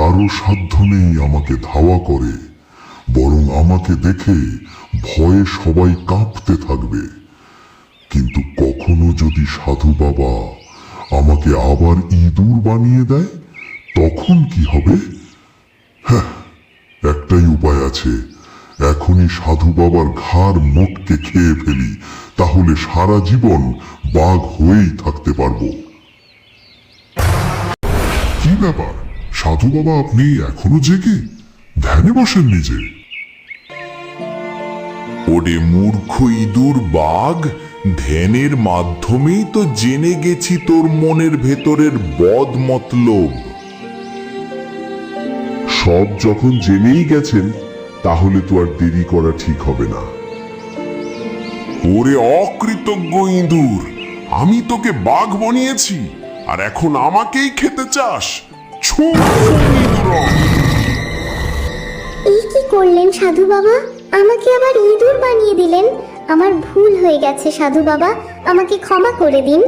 কারো সাধ্য নেই আমাকে ধাওয়া করে, বরং আমাকে দেখে ভয়ে সবাই কাঁপতে থাকবে। কিন্তু কখনো যদি সাধু বাবা আমাকে আবার ইঁদুর বানিয়ে দেয়, তখন কি হবে? হ্যাঁ, একটাই উপায় আছে, এখনই সাধু বাবার ঘাড় মোটকে খেয়ে ফেলি, তাহলে সারা জীবন বাঘ হয়েই থাকতে পারবো। কি ব্যাপার সাধু বাবা, আপনি এখনো জেগে ধ্যানে বসেন নিজে? ওরে মূর্খ ইঁদুর বাঘ, ধ্যানের মাধ্যমেই তো জেনে গেছি তোর মনের ভেতরের বদ মতলব। সব যখন জেনেই গেছেন, তাহলে তো আর দেরি করা ঠিক হবে না। ওরে অকৃতজ্ঞ ইঁদুর, আমি তোকে বাঘ বানিয়েছি আর এখন আমাকেই খেতে চাস? ছু ইঁদুর! এই কি করলেন সাধু বাবা? আমাকে আবার ইঁদুর বানিয়ে দিলেন। আমার ভুল হয়ে গেছে সাধু বাবা, আমাকে ক্ষমা করে দিন।